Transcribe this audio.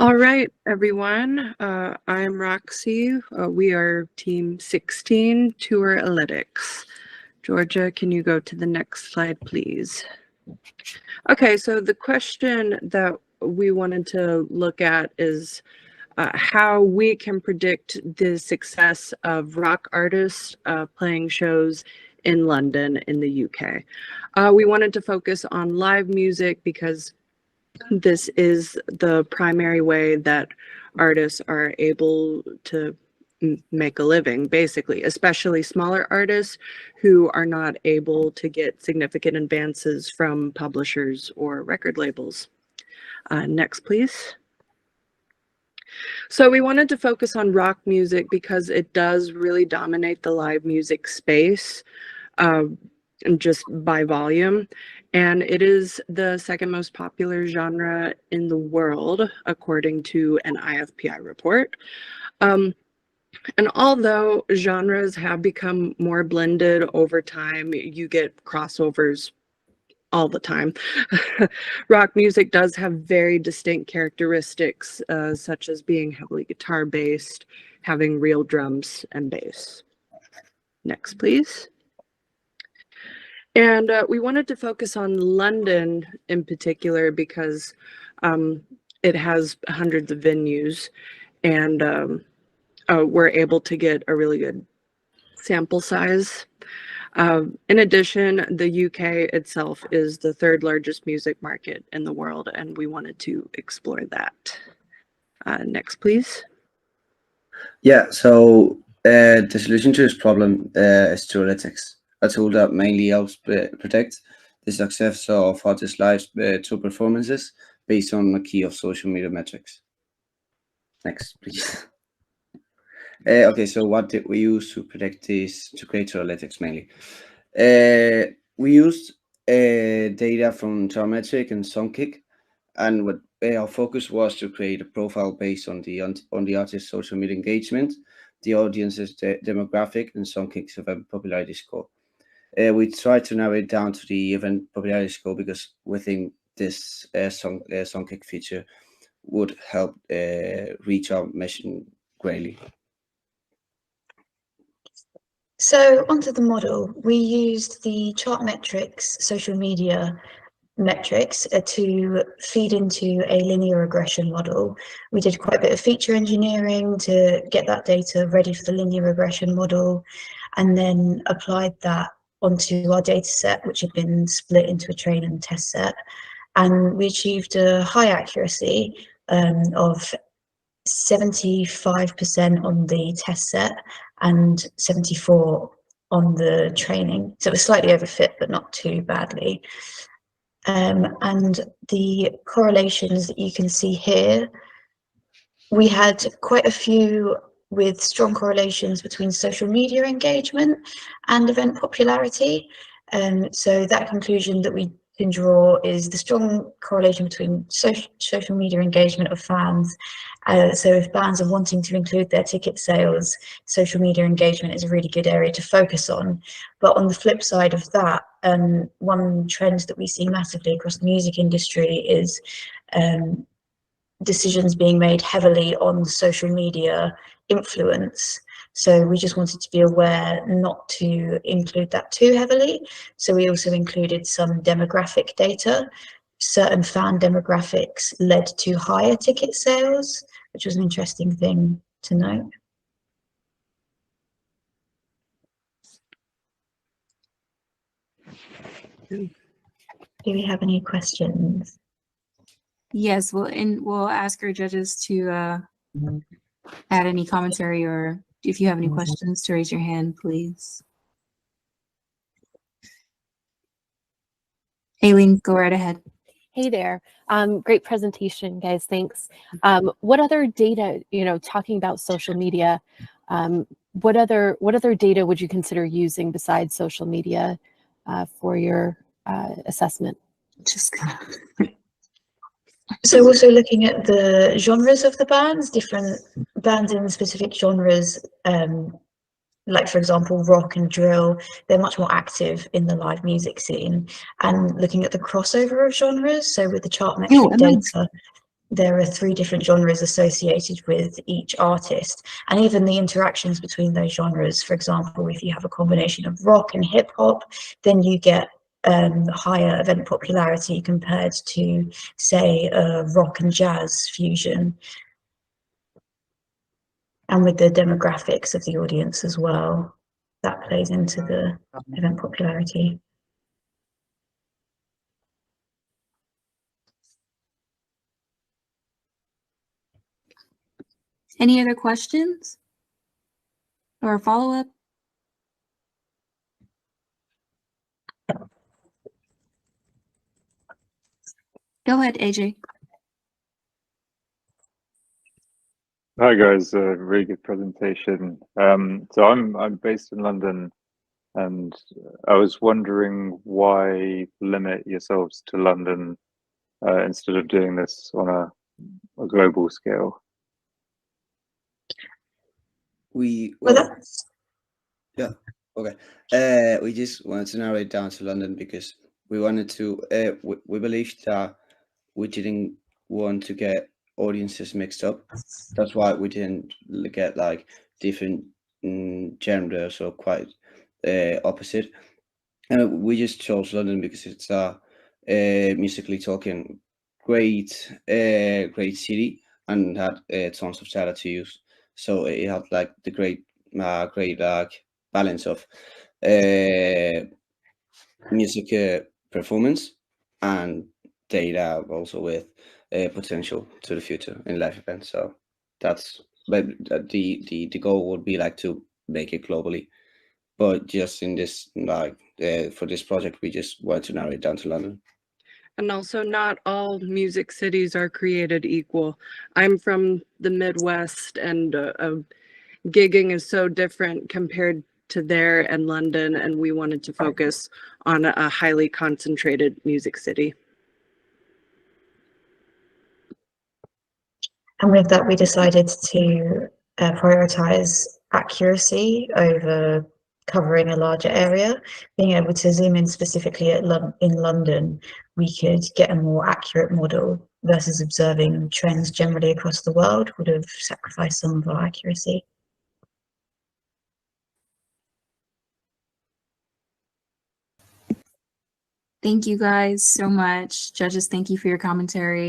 All right, everyone. I'm Roxy. We are Team 16, Touralytics. Georgia, can you go to the next slide, please? Okay, so the question that we wanted to look at is how we can predict the success of rock artists playing shows in London in the UK. We wanted to focus on live music because this is the primary way that artists are able to make a living, basically, especially smaller artists who are not able to get significant advances from publishers or record labels. Next, please. So we wanted to focus on rock music because it does really dominate the live music space. And just by volume, and it is the second most popular genre in the world according to an IFPI report. And although genres have become more blended over time, you get crossovers all the time. Rock music does have very distinct characteristics, such as being heavily guitar based, having real drums and bass. Next, please. And we wanted to focus on London in particular because it has hundreds of venues, and we're able to get a really good sample size. In addition, the UK itself is the third largest music market in the world, and we wanted to explore that. Next, please. Yeah, so the solution to this problem is Touralytics, a tool that mainly helps predict the success of artists' live tour performances based on a key of social media metrics. Next, please. Okay, so what did we use to predict this, to create Touralytics mainly? We used data from Tourametric and Songkick, and what our focus was to create a profile based on the artist's social media engagement, the audience's demographic, and Songkick's event popularity score. We tried to narrow it down to the event popularity score because we think this Songkick feature would help reach our mission greatly. So onto the model, we used the chart metrics, social media metrics to feed into a linear regression model. We did quite a bit of feature engineering to get that data ready for the linear regression model, and then applied that onto our data set, which had been split into a train and test set. And we achieved a high accuracy of 75% on the test set and 74 on the training. So it was slightly overfit, but not too badly. And the correlations that you can see here, we had quite a few with strong correlations between social media engagement and event popularity. So that conclusion that we can draw is the strong correlation between social media engagement of fans. So if bands are wanting to include their ticket sales, social media engagement is a really good area to focus on. But on the flip side of that, one trend that we see massively across the music industry is decisions being made heavily on social media influence. So we just wanted to be aware not to include that too heavily. So we also included some demographic data. Certain fan demographics led to higher ticket sales, which was an interesting thing to note. Do we have any questions? Yes, we'll ask our judges to add any commentary, or if you have any questions, to raise your hand, please. Aileen, go right ahead. Hey there. Great presentation, guys. Thanks. What other data, talking about social media, what other data would you consider using besides social media for your assessment? So also looking at the genres of the bands, different bands in specific genres, like for example, rock and drill, they're much more active in the live music scene. And looking at the crossover of genres, so with the chart metric data, there are 3 different genres associated with each artist, and even the interactions between those genres. For example, if you have a combination of rock and hip hop, then you get higher event popularity compared to, say, rock and jazz fusion. And with the demographics of the audience as well, that plays into the event popularity. Any other questions or a follow-up? Go ahead, AJ. Hi guys, really good presentation. So I'm based in London, and I was wondering why limit yourselves to London instead of doing this on a global scale. We Well, well, that's yeah, okay. We just wanted to narrow it down to London because we wanted to. We believed that we didn't want to get audiences mixed up. That's why we didn't get like different genders or quite opposite. We just chose London because it's musically talking great city and had tons of data to use. So it had like the great balance of music performance and data also with potential to the future in live events. So that's, but the goal would be like to make it globally, but just in this like for this project we just wanted to narrow it down to London. And also, not all music cities are created equal. I'm from the Midwest, and gigging is so different compared to there and London, and we wanted to focus on a highly concentrated music city. And with that, we decided to prioritize accuracy over covering a larger area. Being able to zoom in specifically in London, we could get a more accurate model versus observing trends generally across the world would have sacrificed some of our accuracy. Thank you guys so much. Judges, thank you for your commentary.